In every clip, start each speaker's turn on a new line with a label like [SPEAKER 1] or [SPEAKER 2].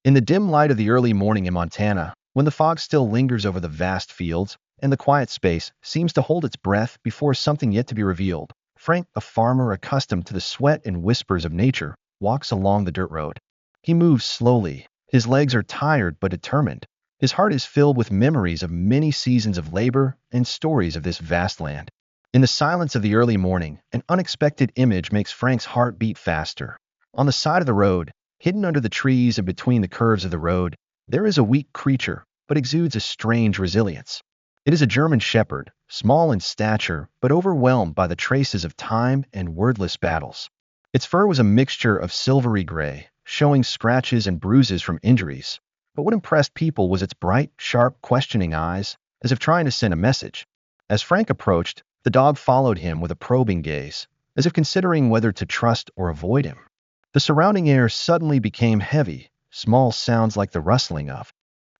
[SPEAKER 1] In the dim light of the early morning in Montana, when the fog still lingers over the vast fields and the quiet space seems to hold its breath before something yet to be revealed, Frank, a farmer accustomed to the sweat and whispers of nature, walks along the dirt road. He moves slowly. His legs are tired but determined. His heart is filled with memories of many seasons of labor and stories of this vast land. In the silence of the early morning, an unexpected image makes Frank's heart beat faster. On the side of the road, hidden under the trees and between the curves of the road, there is a weak creature, but exudes a strange resilience. It is a German shepherd, small in stature, but overwhelmed by the traces of time and wordless battles. Its fur was a mixture of silvery gray, showing scratches and bruises from injuries. But what impressed people was its bright, sharp, questioning eyes, as if trying to send a message. As Frank approached, the dog followed him with a probing gaze, as if considering whether to trust or avoid him. The surrounding air suddenly became heavy, small sounds like the rustling of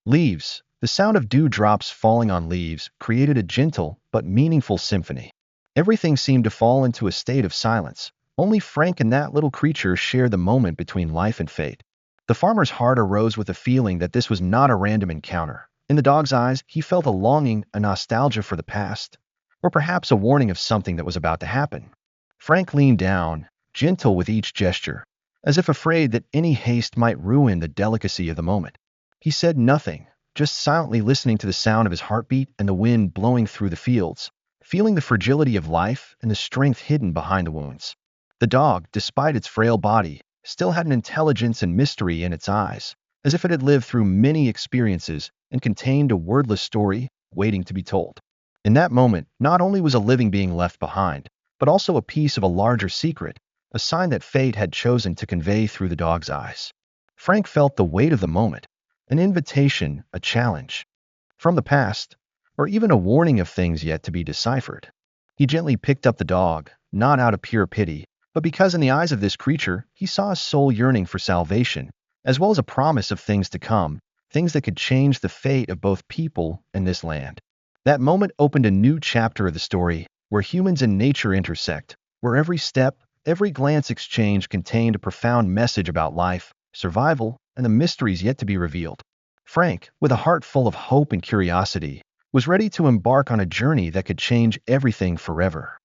[SPEAKER 1] leaves. The sound of dewdrops falling on leaves created a gentle but meaningful symphony. Everything seemed to fall into a state of silence. Only Frank and that little creature shared the moment between life and fate. The farmer's heart arose with a feeling that this was not a random encounter. In the dog's eyes, he felt a longing, a nostalgia for the past, or perhaps a warning of something that was about to happen. Frank leaned down, gentle with each gesture, as if afraid that any haste might ruin the delicacy of the moment. He said nothing, just silently listening to the sound of his heartbeat and the wind blowing through the fields, feeling the fragility of life and the strength hidden behind the wounds. The dog, despite its frail body, still had an intelligence and mystery in its eyes, as if it had lived through many experiences and contained a wordless story waiting to be told. In that moment, not only was a living being left behind, but also a piece of a larger secret, a sign that fate had chosen to convey through the dog's eyes. Frank felt the weight of the moment, an invitation, a challenge from the past, or even a warning of things yet to be deciphered. He gently picked up the dog, not out of pure pity, but because in the eyes of this creature, he saw a soul yearning for salvation, as well as a promise of things to come, things that could change the fate of both people and this land. That moment opened a new chapter of the story, where humans and nature intersect, where every step, every glance exchanged contained a profound message about life, survival, and the mysteries yet to be revealed. Frank, with a heart full of hope and curiosity, was ready to embark on a journey that could change everything forever.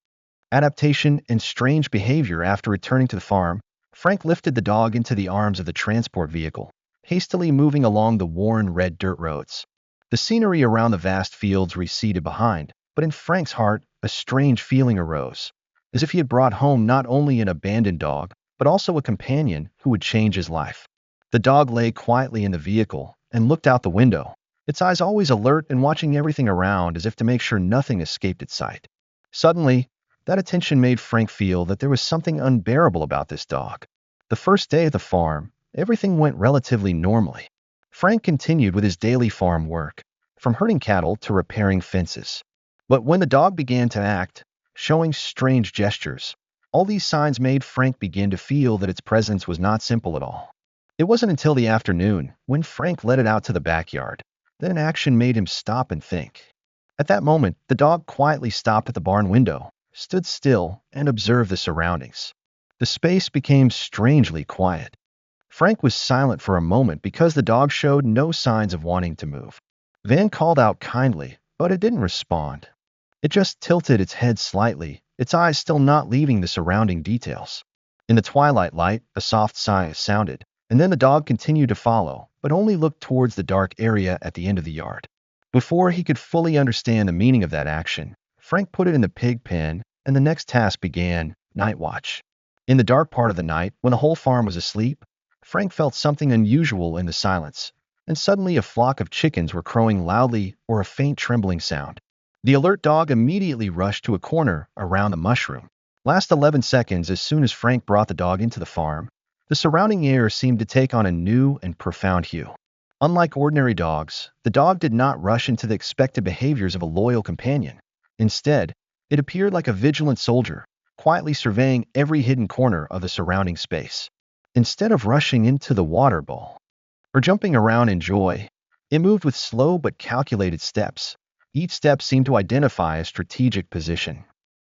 [SPEAKER 1] Adaptation and strange behavior. After returning to the farm, Frank lifted the dog into the arms of the transport vehicle, hastily moving along the worn red dirt roads. The scenery around the vast fields receded behind, but in Frank's heart, a strange feeling arose, as if he had brought home not only an abandoned dog, but also a companion who would change his life. The dog lay quietly in the vehicle and looked out the window, its eyes always alert and watching everything around as if to make sure nothing escaped its sight. Suddenly, that attention made Frank feel that there was something unbearable about this dog. The first day at the farm, everything went relatively normally. Frank continued with his daily farm work, from herding cattle to repairing fences. But when the dog began to act, showing strange gestures, all these signs made Frank begin to feel that its presence was not simple at all. It wasn't until the afternoon, when Frank led it out to the backyard, that an action made him stop and think. At that moment, the dog quietly stopped at the barn window, stood still, and observed the surroundings. The space became strangely quiet. Frank was silent for a moment because the dog showed no signs of wanting to move. Van called out kindly, but it didn't respond. It just tilted its head slightly, its eyes still not leaving the surrounding details. In the twilight light, a soft sigh sounded, and then the dog continued to follow, but only looked towards the dark area at the end of the yard. Before he could fully understand the meaning of that action, Frank put it in the pig pen, and the next task began, night watch. In the dark part of the night, when the whole farm was asleep, Frank felt something unusual in the silence, and suddenly a flock of chickens were crowing loudly or a faint trembling sound. The alert dog immediately rushed to a corner around the mushroom. Last 11 seconds, as soon as Frank brought the dog into the farm, the surrounding air seemed to take on a new and profound hue. Unlike ordinary dogs, the dog did not rush into the expected behaviors of a loyal companion. Instead, it appeared like a vigilant soldier, quietly surveying every hidden corner of the surrounding space. Instead of rushing into the water bowl or jumping around in joy, it moved with slow but calculated steps. Each step seemed to identify a strategic position.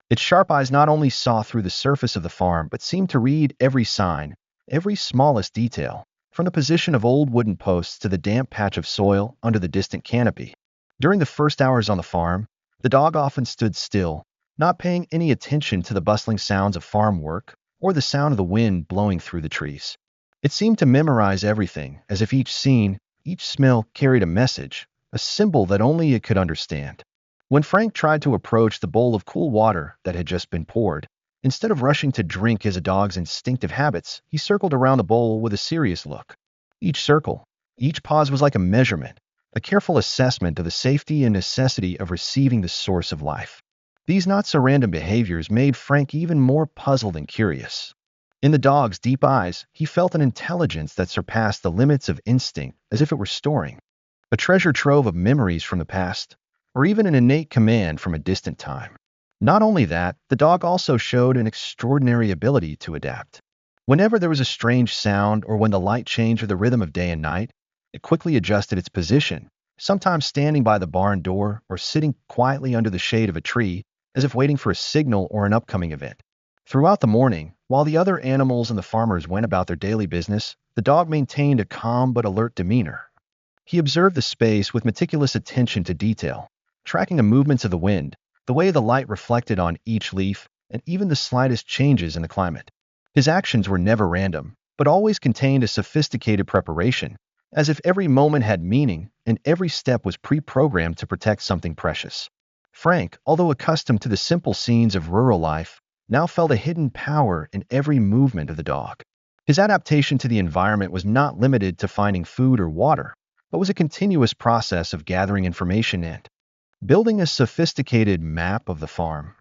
[SPEAKER 1] Its sharp eyes not only saw through the surface of the farm but seemed to read every sign, every smallest detail, from the position of old wooden posts to the damp patch of soil under the distant canopy. During the first hours on the farm, the dog often stood still, not paying any attention to the bustling sounds of farm work or the sound of the wind blowing through the trees. It seemed to memorize everything, as if each scene, each smell carried a message, a symbol that only it could understand. When Frank tried to approach the bowl of cool water that had just been poured, instead of rushing to drink as a dog's instinctive habits, he circled around the bowl with a serious look. Each circle, each pause was like a measurement, a careful assessment of the safety and necessity of receiving the source of life. These not-so-random behaviors made Frank even more puzzled and curious. In the dog's deep eyes, he felt an intelligence that surpassed the limits of instinct, as if it were storing a treasure trove of memories from the past, or even an innate command from a distant time. Not only that, the dog also showed an extraordinary ability to adapt. Whenever there was a strange sound or when the light changed or the rhythm of day and night, it quickly adjusted its position, sometimes standing by the barn door or sitting quietly under the shade of a tree, as if waiting for a signal or an upcoming event. Throughout the morning, while the other animals and the farmers went about their daily business, the dog maintained a calm but alert demeanor. He observed the space with meticulous attention to detail, tracking the movements of the wind, the way the light reflected on each leaf, and even the slightest changes in the climate. His actions were never random, but always contained a sophisticated preparation, as if every moment had meaning and every step was pre-programmed to protect something precious. Frank, although accustomed to the simple scenes of rural life, now felt a hidden power in every movement of the dog. His adaptation to the environment was not limited to finding food or water, but was a continuous process of gathering information and building a sophisticated map of the farm.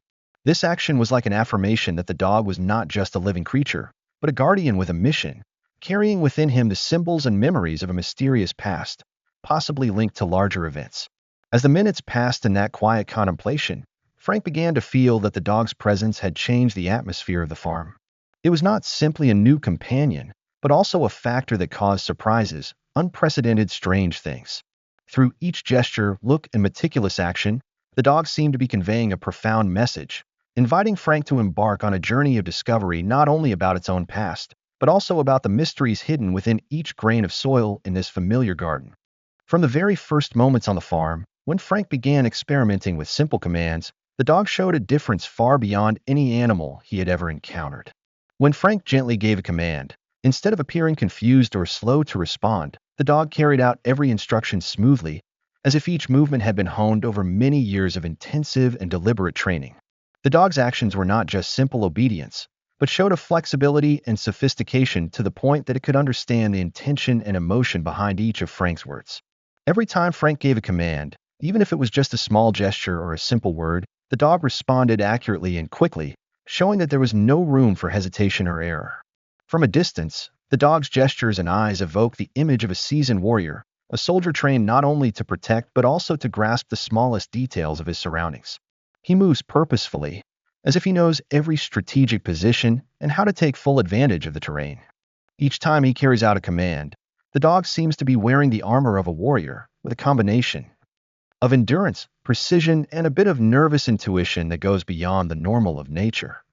[SPEAKER 1] This action was like an affirmation that the dog was not just a living creature, but a guardian with a mission, carrying within him the symbols and memories of a mysterious past, possibly linked to larger events. As the minutes passed in that quiet contemplation, Frank began to feel that the dog's presence had changed the atmosphere of the farm. It was not simply a new companion, but also a factor that caused surprises, unprecedented strange things. Through each gesture, look, and meticulous action, the dog seemed to be conveying a profound message, inviting Frank to embark on a journey of discovery not only about its own past, but also about the mysteries hidden within each grain of soil in this familiar garden. From the very first moments on the farm, when Frank began experimenting with simple commands, the dog showed a difference far beyond any animal he had ever encountered. When Frank gently gave a command, instead of appearing confused or slow to respond, the dog carried out every instruction smoothly, as if each movement had been honed over many years of intensive and deliberate training. The dog's actions were not just simple obedience, but showed a flexibility and sophistication to the point that it could understand the intention and emotion behind each of Frank's words. Every time Frank gave a command, even if it was just a small gesture or a simple word, the dog responded accurately and quickly, showing that there was no room for hesitation or error. From a distance, the dog's gestures and eyes evoked the image of a seasoned warrior, a soldier trained not only to protect but also to grasp the smallest details of his surroundings. He moves purposefully, as if he knows every strategic position and how to take full advantage of the terrain. Each time he carries out a command, the dog seems to be wearing the armor of a warrior, with a combination of endurance, precision, and a bit of nervous intuition that goes beyond the normal of nature.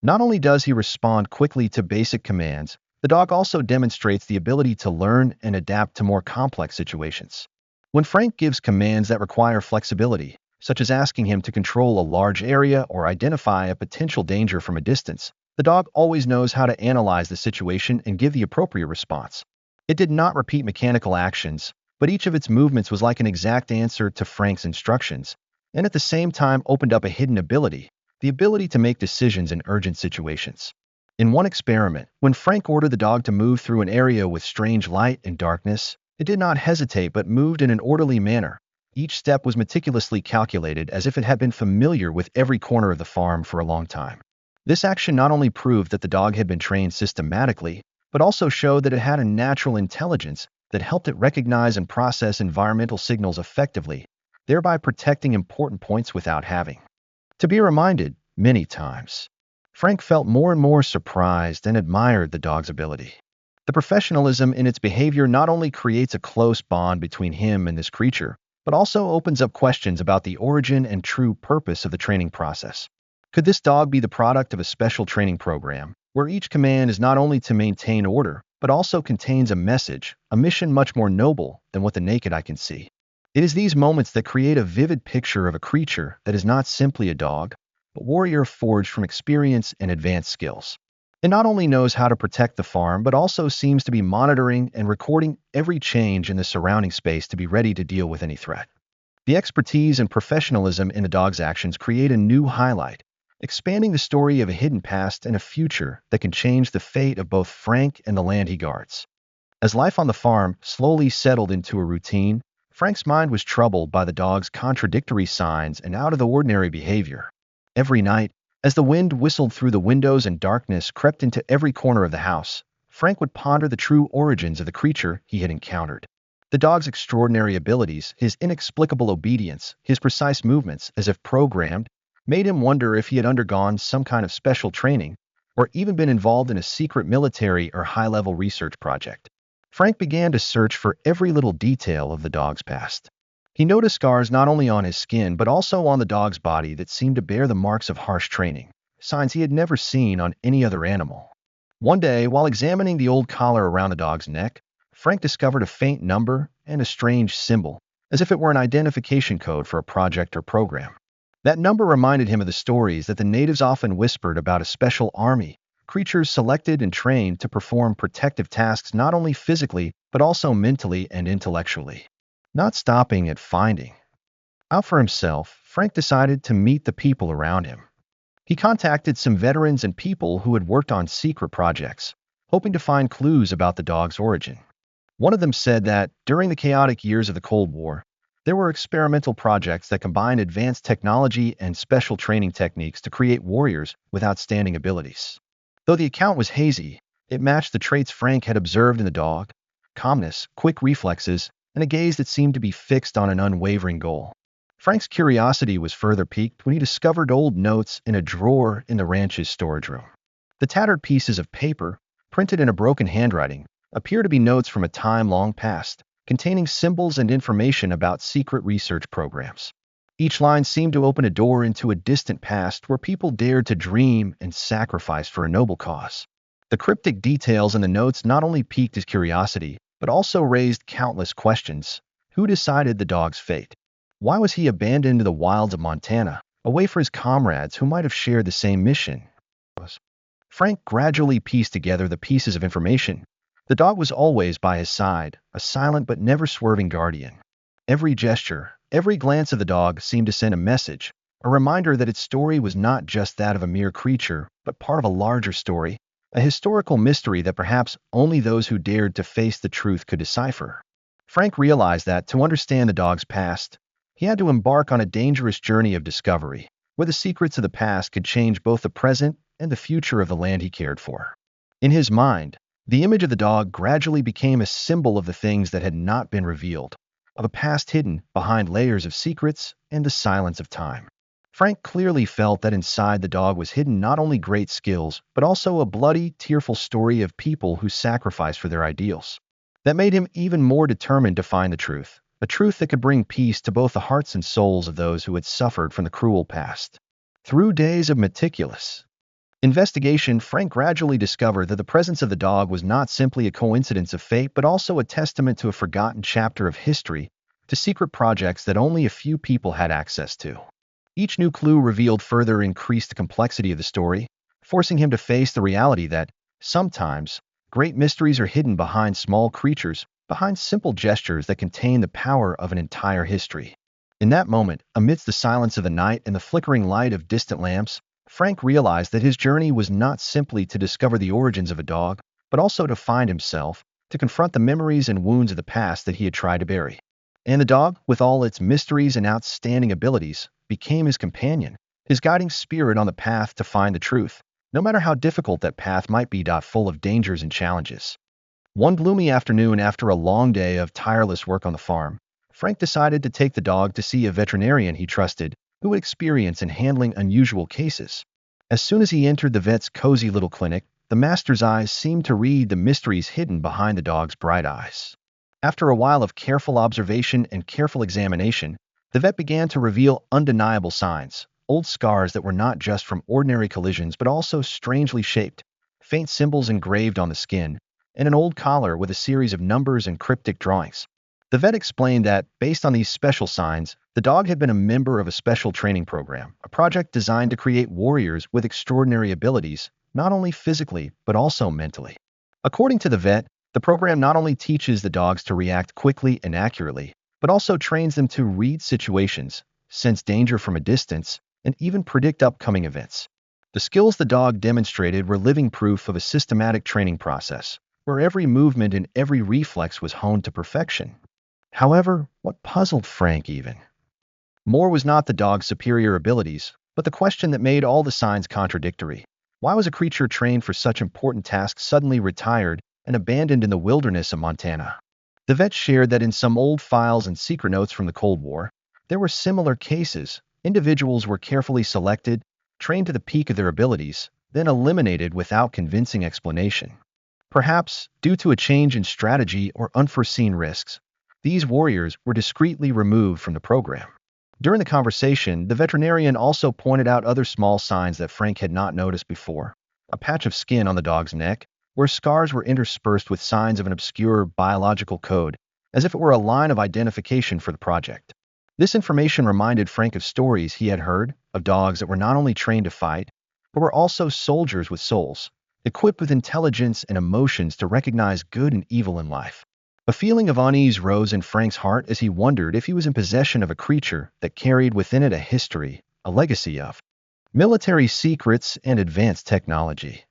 [SPEAKER 1] Not only does he respond quickly to basic commands, the dog also demonstrates the ability to learn and adapt to more complex situations. When Frank gives commands that require flexibility, such as asking him to control a large area or identify a potential danger from a distance, the dog always knows how to analyze the situation and give the appropriate response. It did not repeat mechanical actions, but each of its movements was like an exact answer to Frank's instructions, and at the same time opened up a hidden ability, the ability to make decisions in urgent situations. In one experiment, when Frank ordered the dog to move through an area with strange light and darkness, it did not hesitate but moved in an orderly manner. Each step was meticulously calculated as if it had been familiar with every corner of the farm for a long time. This action not only proved that the dog had been trained systematically, but also showed that it had a natural intelligence that helped it recognize and process environmental signals effectively, thereby protecting important points without having to be reminded many times. Frank felt more and more surprised and admired the dog's ability. The professionalism in its behavior not only creates a close bond between him and this creature, but also opens up questions about the origin and true purpose of the training process. Could this dog be the product of a special training program, where each command is not only to maintain order, but also contains a message, a mission much more noble than what the naked eye can see. It is these moments that create a vivid picture of a creature that is not simply a dog, but warrior forged from experience and advanced skills. It not only knows how to protect the farm, but also seems to be monitoring and recording every change in the surrounding space to be ready to deal with any threat. The expertise and professionalism in the dog's actions create a new highlight, expanding the story of a hidden past and a future that can change the fate of both Frank and the land he guards. As life on the farm slowly settled into a routine, Frank's mind was troubled by the dog's contradictory signs and out-of-the-ordinary behavior. Every night, as the wind whistled through the windows and darkness crept into every corner of the house, Frank would ponder the true origins of the creature he had encountered. The dog's extraordinary abilities, his inexplicable obedience, his precise movements, as if programmed, made him wonder if he had undergone some kind of special training or even been involved in a secret military or high-level research project. Frank began to search for every little detail of the dog's past. He noticed scars not only on his skin but also on the dog's body that seemed to bear the marks of harsh training, signs he had never seen on any other animal. One day, while examining the old collar around the dog's neck, Frank discovered a faint number and a strange symbol, as if it were an identification code for a project or program. That number reminded him of the stories that the natives often whispered about a special army, creatures selected and trained to perform protective tasks not only physically, but also mentally and intellectually. Not stopping at finding out for himself, Frank decided to meet the people around him. He contacted some veterans and people who had worked on secret projects, hoping to find clues about the dog's origin. One of them said that, during the chaotic years of the Cold War, there were experimental projects that combined advanced technology and special training techniques to create warriors with outstanding abilities. Though the account was hazy, it matched the traits Frank had observed in the dog: calmness, quick reflexes, and a gaze that seemed to be fixed on an unwavering goal. Frank's curiosity was further piqued when he discovered old notes in a drawer in the ranch's storage room. The tattered pieces of paper, printed in a broken handwriting, appear to be notes from a time long past, containing symbols and information about secret research programs. Each line seemed to open a door into a distant past where people dared to dream and sacrifice for a noble cause. The cryptic details in the notes not only piqued his curiosity, but also raised countless questions. Who decided the dog's fate? Why was he abandoned in the wilds of Montana, away from his comrades who might have shared the same mission? Frank gradually pieced together the pieces of information. The dog was always by his side, a silent but never-swerving guardian. Every gesture, every glance of the dog seemed to send a message, a reminder that its story was not just that of a mere creature, but part of a larger story, a historical mystery that perhaps only those who dared to face the truth could decipher. Frank realized that, to understand the dog's past, he had to embark on a dangerous journey of discovery, where the secrets of the past could change both the present and the future of the land he cared for. In his mind, the image of the dog gradually became a symbol of the things that had not been revealed, of a past hidden behind layers of secrets and the silence of time. Frank clearly felt that inside the dog was hidden not only great skills, but also a bloody, tearful story of people who sacrificed for their ideals. That made him even more determined to find the truth, a truth that could bring peace to both the hearts and souls of those who had suffered from the cruel past. Through days of meticulous investigation, Frank gradually discovered that the presence of the dog was not simply a coincidence of fate, but also a testament to a forgotten chapter of history, to secret projects that only a few people had access to. Each new clue revealed further increased the complexity of the story, forcing him to face the reality that, sometimes, great mysteries are hidden behind small creatures, behind simple gestures that contain the power of an entire history. In that moment, amidst the silence of the night and the flickering light of distant lamps, Frank realized that his journey was not simply to discover the origins of a dog, but also to find himself, to confront the memories and wounds of the past that he had tried to bury. And the dog, with all its mysteries and outstanding abilities, became his companion, his guiding spirit on the path to find the truth, no matter how difficult that path might be. Full of dangers and challenges. One gloomy afternoon, after a long day of tireless work on the farm, Frank decided to take the dog to see a veterinarian he trusted, who had experience in handling unusual cases. As soon as he entered the vet's cozy little clinic, the master's eyes seemed to read the mysteries hidden behind the dog's bright eyes. After a while of careful observation and careful examination, the vet began to reveal undeniable signs, old scars that were not just from ordinary collisions but also strangely shaped, faint symbols engraved on the skin, and an old collar with a series of numbers and cryptic drawings. The vet explained that, based on these special signs, the dog had been a member of a special training program, a project designed to create warriors with extraordinary abilities, not only physically, but also mentally. According to the vet, the program not only teaches the dogs to react quickly and accurately, but also trains them to read situations, sense danger from a distance, and even predict upcoming events. The skills the dog demonstrated were living proof of a systematic training process, where every movement and every reflex was honed to perfection. However, what puzzled Frank even more was not the dog's superior abilities, but the question that made all the signs contradictory. Why was a creature trained for such important tasks suddenly retired and abandoned in the wilderness of Montana? The vet shared that in some old files and secret notes from the Cold War, there were similar cases. Individuals were carefully selected, trained to the peak of their abilities, then eliminated without convincing explanation. Perhaps, due to a change in strategy or unforeseen risks, these warriors were discreetly removed from the program. During the conversation, the veterinarian also pointed out other small signs that Frank had not noticed before. A patch of skin on the dog's neck, where scars were interspersed with signs of an obscure biological code, as if it were a line of identification for the project. This information reminded Frank of stories he had heard, of dogs that were not only trained to fight, but were also soldiers with souls, equipped with intelligence and emotions to recognize good and evil in life. A feeling of unease rose in Frank's heart as he wondered if he was in possession of a creature that carried within it a history, a legacy of military secrets and advanced technology.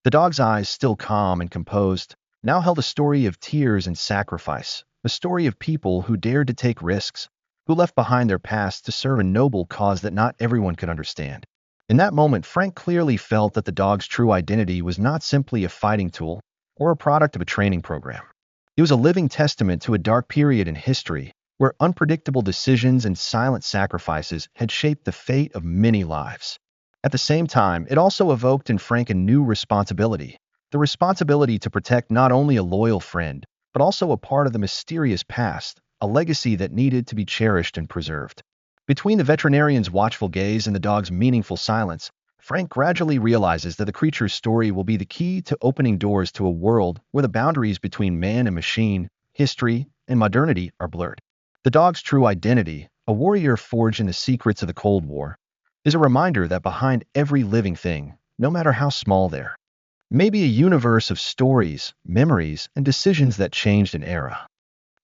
[SPEAKER 1] The dog's eyes, still calm and composed, now held a story of tears and sacrifice, a story of people who dared to take risks, who left behind their past to serve a noble cause that not everyone could understand. In that moment, Frank clearly felt that the dog's true identity was not simply a fighting tool or a product of a training program. It was a living testament to a dark period in history where unpredictable decisions and silent sacrifices had shaped the fate of many lives. At the same time, it also evoked in Frank a new responsibility, the responsibility to protect not only a loyal friend, but also a part of the mysterious past, a legacy that needed to be cherished and preserved. Between the veterinarian's watchful gaze and the dog's meaningful silence, Frank gradually realizes that the creature's story will be the key to opening doors to a world where the boundaries between man and machine, history, and modernity are blurred. The dog's true identity, a warrior forged in the secrets of the Cold War, is a reminder that behind every living thing, no matter how small they're, may be a universe of stories, memories, and decisions that changed an era.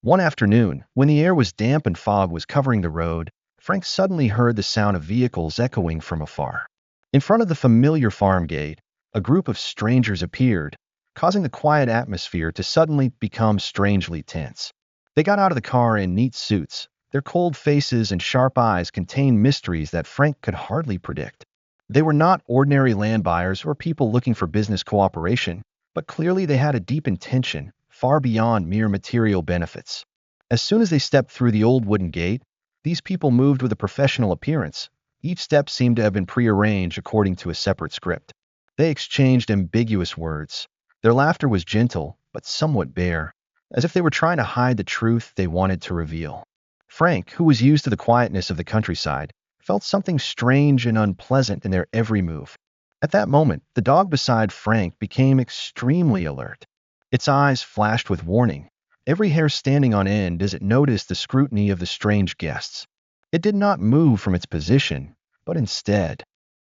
[SPEAKER 1] One afternoon, when the air was damp and fog was covering the road, Frank suddenly heard the sound of vehicles echoing from afar. In front of the familiar farm gate, a group of strangers appeared, causing the quiet atmosphere to suddenly become strangely tense. They got out of the car in neat suits. Their cold faces and sharp eyes contained mysteries that Frank could hardly predict. They were not ordinary land buyers or people looking for business cooperation, but clearly they had a deep intention, far beyond mere material benefits. As soon as they stepped through the old wooden gate, these people moved with a professional appearance. Each step seemed to have been prearranged according to a separate script. They exchanged ambiguous words. Their laughter was gentle, but somewhat bare, as if they were trying to hide the truth they wanted to reveal. Frank, who was used to the quietness of the countryside, felt something strange and unpleasant in their every move. At that moment, the dog beside Frank became extremely alert. Its eyes flashed with warning, every hair standing on end as it noticed the scrutiny of the strange guests. It did not move from its position, but instead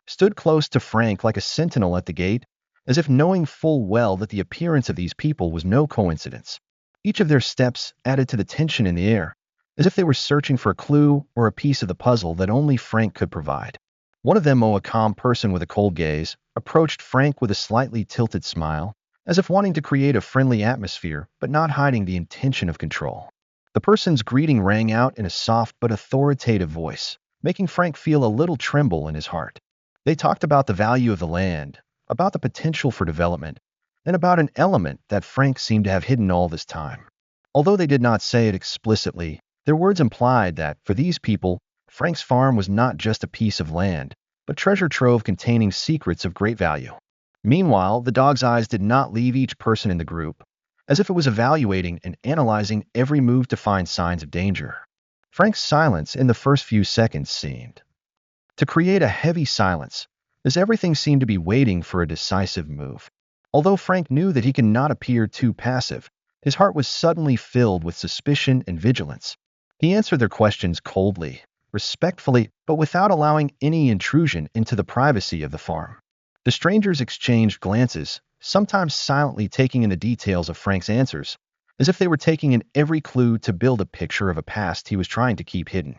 [SPEAKER 1] stood close to Frank like a sentinel at the gate, as if knowing full well that the appearance of these people was no coincidence. Each of their steps added to the tension in the air, as if they were searching for a clue or a piece of the puzzle that only Frank could provide. One of them, a calm person with a cold gaze, approached Frank with a slightly tilted smile, as if wanting to create a friendly atmosphere but not hiding the intention of control. The person's greeting rang out in a soft but authoritative voice, making Frank feel a little tremble in his heart. They talked about the value of the land, about the potential for development, and about an element that Frank seemed to have hidden all this time. Although they did not say it explicitly, their words implied that, for these people, Frank's farm was not just a piece of land, but treasure trove containing secrets of great value. Meanwhile, the dog's eyes did not leave each person in the group, as if it was evaluating and analyzing every move to find signs of danger. Frank's silence in the first few seconds seemed to create a heavy silence, as everything seemed to be waiting for a decisive move. Although Frank knew that he could not appear too passive, his heart was suddenly filled with suspicion and vigilance. He answered their questions coldly, respectfully, but without allowing any intrusion into the privacy of the farm. The strangers exchanged glances, sometimes silently taking in the details of Frank's answers, as if they were taking in every clue to build a picture of a past he was trying to keep hidden.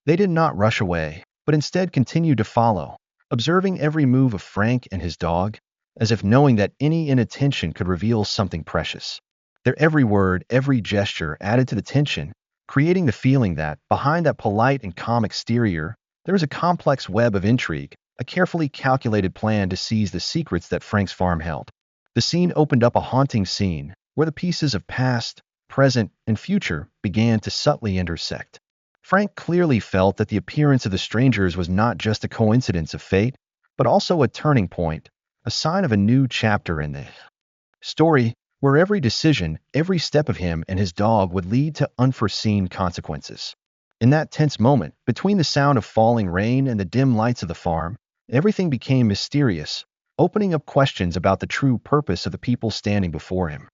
[SPEAKER 1] They did not rush away, but instead continued to follow, observing every move of Frank and his dog, as if knowing that any inattention could reveal something precious. Their every word, every gesture added to the tension, creating the feeling that, behind that polite and calm exterior, there was a complex web of intrigue, a carefully calculated plan to seize the secrets that Frank's farm held. The scene opened up a haunting scene, where the pieces of past, present, and future began to subtly intersect. Frank clearly felt that the appearance of the strangers was not just a coincidence of fate, but also a turning point, a sign of a new chapter in the story, where every decision, every step of him and his dog would lead to unforeseen consequences. In that tense moment, between the sound of falling rain and the dim lights of the farm, everything became mysterious, opening up questions about the true purpose of the people standing before him.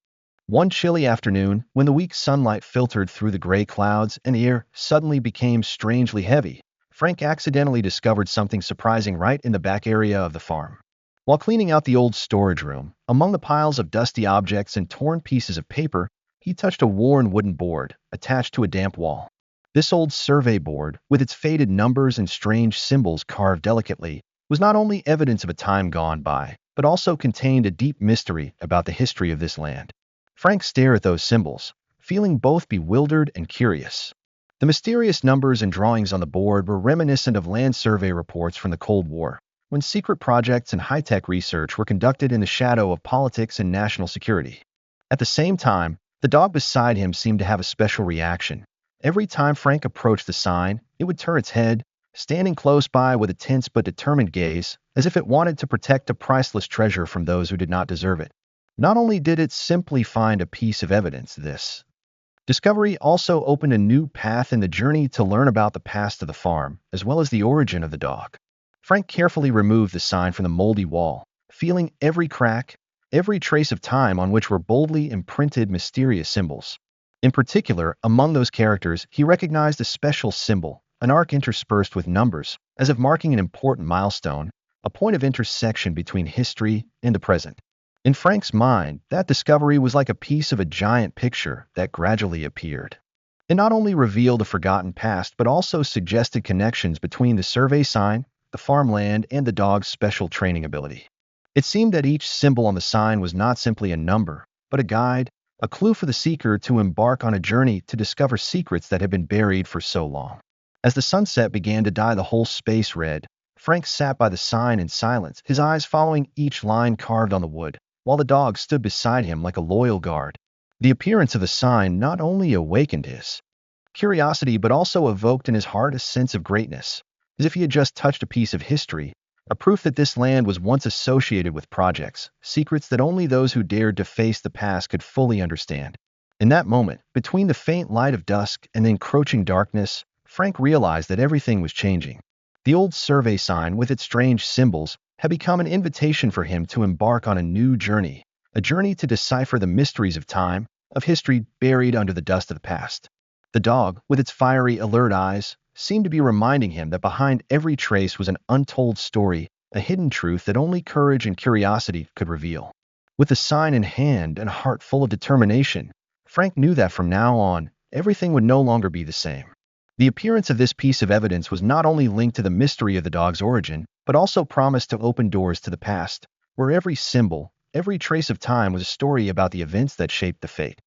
[SPEAKER 1] One chilly afternoon, when the weak sunlight filtered through the gray clouds and the air suddenly became strangely heavy, Frank accidentally discovered something surprising right in the back area of the farm. While cleaning out the old storage room, among the piles of dusty objects and torn pieces of paper, he touched a worn wooden board attached to a damp wall. This old survey board, with its faded numbers and strange symbols carved delicately, was not only evidence of a time gone by, but also contained a deep mystery about the history of this land. Frank stared at those symbols, feeling both bewildered and curious. The mysterious numbers and drawings on the board were reminiscent of land survey reports from the Cold War, when secret projects and high-tech research were conducted in the shadow of politics and national security. At the same time, the dog beside him seemed to have a special reaction. Every time Frank approached the sign, it would turn its head, standing close by with a tense but determined gaze, as if it wanted to protect a priceless treasure from those who did not deserve it. Not only did it simply find a piece of evidence, this discovery also opened a new path in the journey to learn about the past of the farm, as well as the origin of the dog. Frank carefully removed the sign from the moldy wall, feeling every crack, every trace of time on which were boldly imprinted mysterious symbols. In particular, among those characters, he recognized a special symbol, an arc interspersed with numbers, as if marking an important milestone, a point of intersection between history and the present. In Frank's mind, that discovery was like a piece of a giant picture that gradually appeared. It not only revealed a forgotten past, but also suggested connections between the survey sign, the farmland, and the dog's special training ability. It seemed that each symbol on the sign was not simply a number, but a guide, a clue for the seeker to embark on a journey to discover secrets that had been buried for so long. As the sunset began to dye the whole space red, Frank sat by the sign in silence, his eyes following each line carved on the wood, while the dog stood beside him like a loyal guard. The appearance of the sign not only awakened his curiosity but also evoked in his heart a sense of greatness, as if he had just touched a piece of history, a proof that this land was once associated with projects, secrets that only those who dared to face the past could fully understand. In that moment, between the faint light of dusk and the encroaching darkness, Frank realized that everything was changing. The old survey sign, with its strange symbols, had become an invitation for him to embark on a new journey, a journey to decipher the mysteries of time, of history buried under the dust of the past. The dog, with its fiery, alert eyes, seemed to be reminding him that behind every trace was an untold story, a hidden truth that only courage and curiosity could reveal. With the sign in hand and a heart full of determination, Frank knew that from now on, everything would no longer be the same. The appearance of this piece of evidence was not only linked to the mystery of the dog's origin, but also promised to open doors to the past, where every symbol, every trace of time was a story about the events that shaped the fate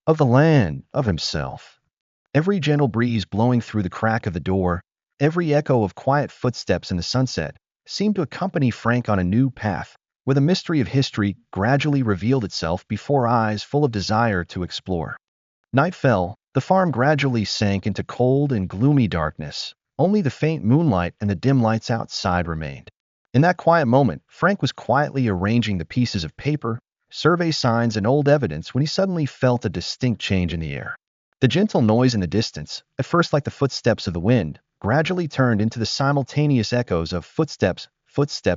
[SPEAKER 1] of the land, of himself. Every gentle breeze blowing through the crack of the door, every echo of quiet footsteps in the sunset, seemed to accompany Frank on a new path, where the mystery of history gradually revealed itself before eyes full of desire to explore. Night fell, the farm gradually sank into cold and gloomy darkness. Only the faint moonlight and the dim lights outside remained. In that quiet moment, Frank was quietly arranging the pieces of paper, survey signs, and old evidence when he suddenly felt a distinct change in the air. The gentle noise in the distance, at first like the footsteps of the wind, gradually turned into the simultaneous echoes of footsteps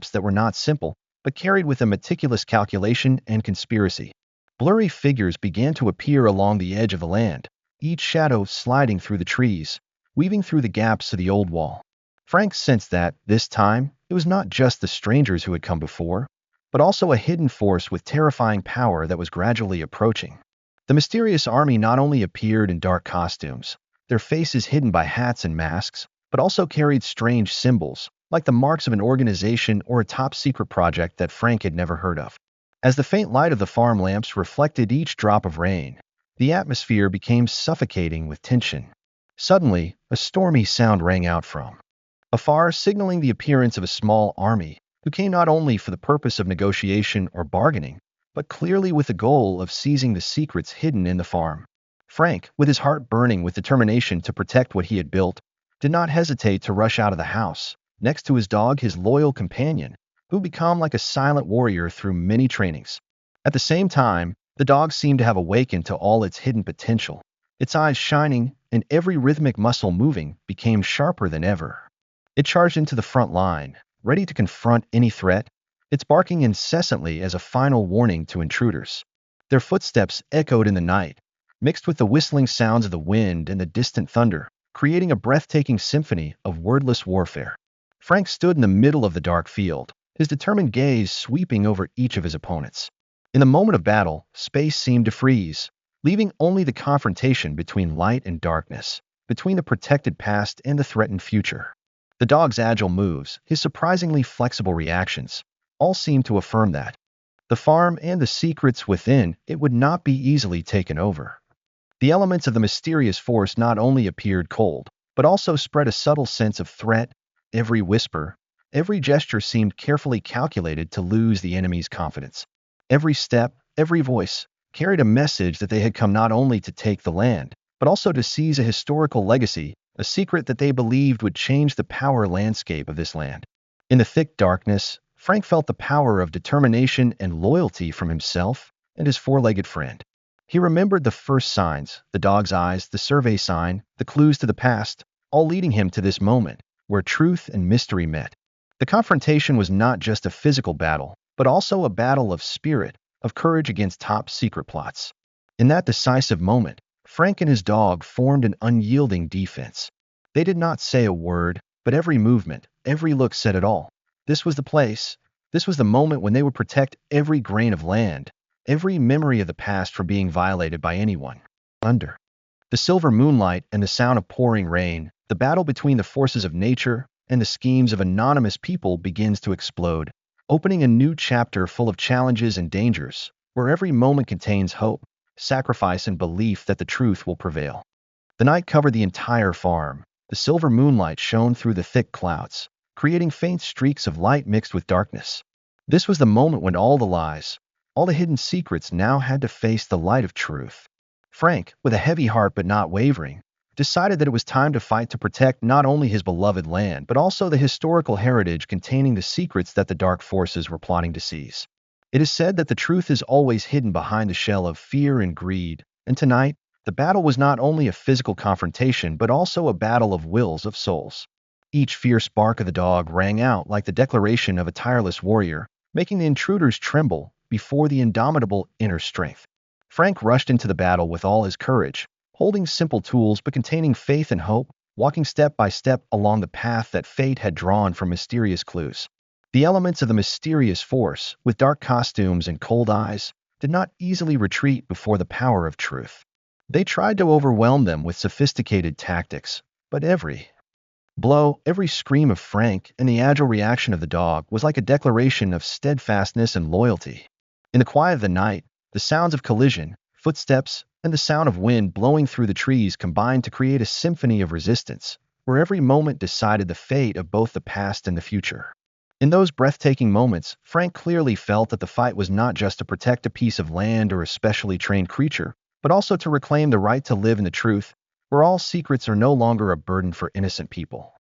[SPEAKER 1] that were not simple, but carried with a meticulous calculation and conspiracy. Blurry figures began to appear along the edge of the land, each shadow sliding through the trees, weaving through the gaps of the old wall. Frank sensed that, this time, it was not just the strangers who had come before, but also a hidden force with terrifying power that was gradually approaching. The mysterious army not only appeared in dark costumes, their faces hidden by hats and masks, but also carried strange symbols, like the marks of an organization or a top-secret project that Frank had never heard of. As the faint light of the farm lamps reflected each drop of rain, the atmosphere became suffocating with tension. Suddenly, a stormy sound rang out from afar, signaling the appearance of a small army, who came not only for the purpose of negotiation or bargaining, but clearly with the goal of seizing the secrets hidden in the farm. Frank, with his heart burning with determination to protect what he had built, did not hesitate to rush out of the house, next to his dog, his loyal companion, who had become like a silent warrior through many trainings. At the same time, the dog seemed to have awakened to all its hidden potential. Its eyes shining, and every rhythmic muscle moving, became sharper than ever. It charged into the front line, ready to confront any threat, its barking incessantly as a final warning to intruders. Their footsteps echoed in the night, mixed with the whistling sounds of the wind and the distant thunder, creating a breathtaking symphony of wordless warfare. Frank stood in the middle of the dark field, his determined gaze sweeping over each of his opponents. In the moment of battle, space seemed to freeze, leaving only the confrontation between light and darkness, between the protected past and the threatened future. The dog's agile moves, his surprisingly flexible reactions, all seemed to affirm that the farm and the secrets within it would not be easily taken over. The elements of the mysterious force not only appeared cold, but also spread a subtle sense of threat. Every whisper, every gesture seemed carefully calculated to lose the enemy's confidence. Every step, every voice, carried a message that they had come not only to take the land, but also to seize a historical legacy, a secret that they believed would change the power landscape of this land. In the thick darkness, Frank felt the power of determination and loyalty from himself and his four-legged friend. He remembered the first signs, the dog's eyes, the survey sign, the clues to the past, all leading him to this moment, where truth and mystery met. The confrontation was not just a physical battle, but also a battle of spirit, of courage against top-secret plots. In that decisive moment, Frank and his dog formed an unyielding defense. They did not say a word, but every movement, every look said it all. This was the place. This was the moment when they would protect every grain of land, every memory of the past from being violated by anyone. Under the silver moonlight and the sound of pouring rain, the battle between the forces of nature and the schemes of anonymous people begins to explode, opening a new chapter full of challenges and dangers, where every moment contains hope, sacrifice, and belief that the truth will prevail. The night covered the entire farm. The silver moonlight shone through the thick clouds, creating faint streaks of light mixed with darkness. This was the moment when all the lies, all the hidden secrets now had to face the light of truth. Frank, with a heavy heart but not wavering, decided that it was time to fight to protect not only his beloved land, but also the historical heritage containing the secrets that the dark forces were plotting to seize. It is said that the truth is always hidden behind the shell of fear and greed, and tonight, the battle was not only a physical confrontation, but also a battle of wills, of souls. Each fierce bark of the dog rang out like the declaration of a tireless warrior, making the intruders tremble before the indomitable inner strength. Frank rushed into the battle with all his courage, holding simple tools but containing faith and hope, walking step by step along the path that fate had drawn from mysterious clues. The elements of the mysterious force, with dark costumes and cold eyes, did not easily retreat before the power of truth. They tried to overwhelm them with sophisticated tactics, but every blow, every scream of Frank, and the agile reaction of the dog was like a declaration of steadfastness and loyalty. In the quiet of the night, the sounds of collision, footsteps, and the sound of wind blowing through the trees combined to create a symphony of resistance, where every moment decided the fate of both the past and the future. In those breathtaking moments, Frank clearly felt that the fight was not just to protect a piece of land or a specially trained creature, but also to reclaim the right to live in the truth, where all secrets are no longer a burden for innocent people.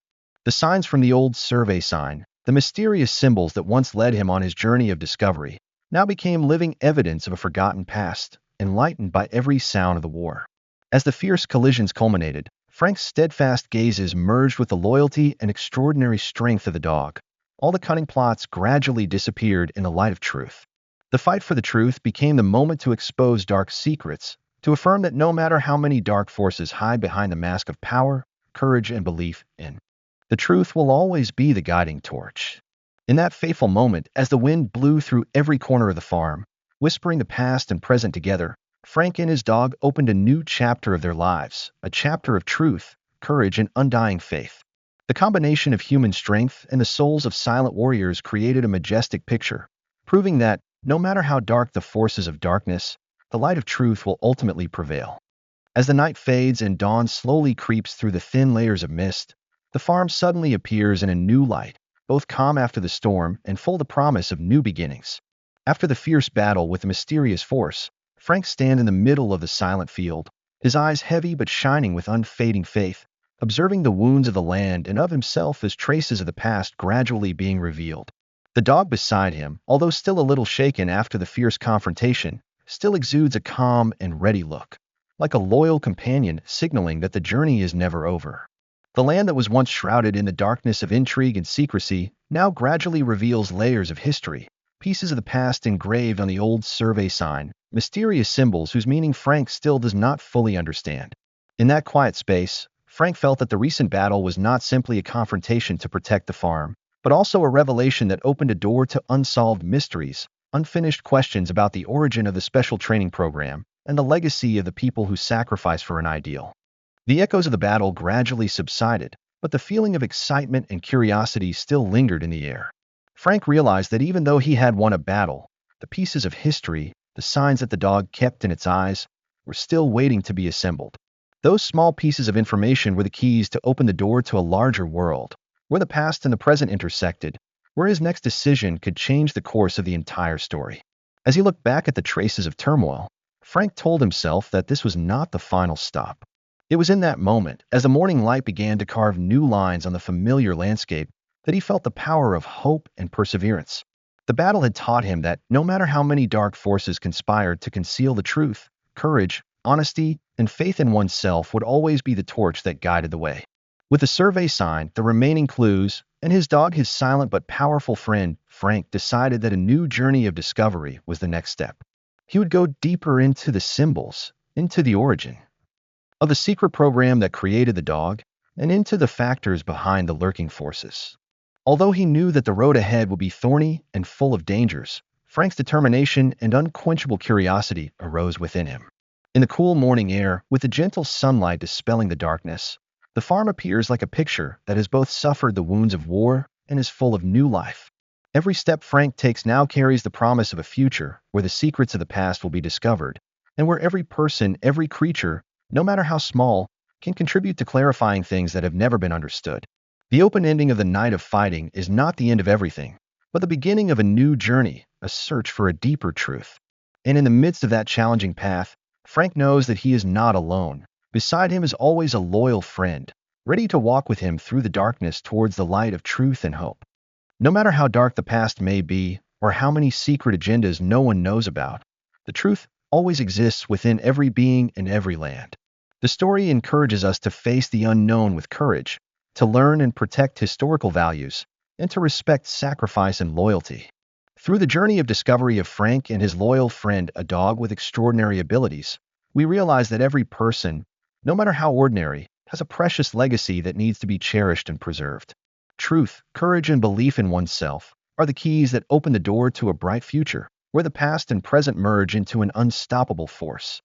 [SPEAKER 1] The signs from the old survey sign, the mysterious symbols that once led him on his journey of discovery, now became living evidence of a forgotten past, enlightened by every sound of the war. As the fierce collisions culminated, Frank's steadfast gazes merged with the loyalty and extraordinary strength of the dog. all the cunning plots gradually disappeared in the light of truth. The fight for the truth became the moment to expose dark secrets, to affirm that no matter how many dark forces hide behind the mask of power, courage, and belief in, the truth will always be the guiding torch. In that fateful moment, as the wind blew through every corner of the farm, whispering the past and present together, Frank and his dog opened a new chapter of their lives, a chapter of truth, courage, and undying faith. The combination of human strength and the souls of silent warriors created a majestic picture, proving that, no matter how dark the forces of darkness, the light of truth will ultimately prevail. As the night fades and dawn slowly creeps through the thin layers of mist, the farm suddenly appears in a new light, both calm after the storm and full of the promise of new beginnings. After the fierce battle with the mysterious force, Frank stands in the middle of the silent field, his eyes heavy but shining with unfading faith, observing the wounds of the land and of himself as traces of the past gradually being revealed. The dog beside him, although still a little shaken after the fierce confrontation, still exudes a calm and ready look, like a loyal companion signaling that the journey is never over. The land that was once shrouded in the darkness of intrigue and secrecy now gradually reveals layers of history, pieces of the past engraved on the old survey sign, mysterious symbols whose meaning Frank still does not fully understand. In that quiet space, Frank felt that the recent battle was not simply a confrontation to protect the farm, but also a revelation that opened a door to unsolved mysteries, unfinished questions about the origin of the special training program, and the legacy of the people who sacrificed for an ideal. The echoes of the battle gradually subsided, but the feeling of excitement and curiosity still lingered in the air. Frank realized that even though he had won a battle, the pieces of history, the signs that the dog kept in its eyes, were still waiting to be assembled. Those small pieces of information were the keys to open the door to a larger world, where the past and the present intersected, where his next decision could change the course of the entire story. As he looked back at the traces of turmoil, Frank told himself that this was not the final stop. It was in that moment, as the morning light began to carve new lines on the familiar landscape, that he felt the power of hope and perseverance. The battle had taught him that no matter how many dark forces conspired to conceal the truth, courage, honesty, and faith in oneself would always be the torch that guided the way. With the survey sign, the remaining clues, and his dog, his silent but powerful friend, Frank decided that a new journey of discovery was the next step. He would go deeper into the symbols, into the origin of the secret program that created the dog, and into the factors behind the lurking forces. Although he knew that the road ahead would be thorny and full of dangers, Frank's determination and unquenchable curiosity arose within him. In the cool morning air, with the gentle sunlight dispelling the darkness, the farm appears like a picture that has both suffered the wounds of war and is full of new life. Every step Frank takes now carries the promise of a future where the secrets of the past will be discovered, and where every person, every creature, no matter how small, can contribute to clarifying things that have never been understood. The open ending of the night of fighting is not the end of everything, but the beginning of a new journey, a search for a deeper truth. And in the midst of that challenging path, Frank knows that he is not alone. Beside him is always a loyal friend, ready to walk with him through the darkness towards the light of truth and hope. No matter how dark the past may be, or how many secret agendas no one knows about, the truth always exists within every being in every land. The story encourages us to face the unknown with courage, to learn and protect historical values, and to respect sacrifice and loyalty. Through the journey of discovery of Frank and his loyal friend, a dog with extraordinary abilities, we realize that every person, no matter how ordinary, has a precious legacy that needs to be cherished and preserved. Truth, courage, and belief in oneself are the keys that open the door to a bright future, where the past and present merge into an unstoppable force.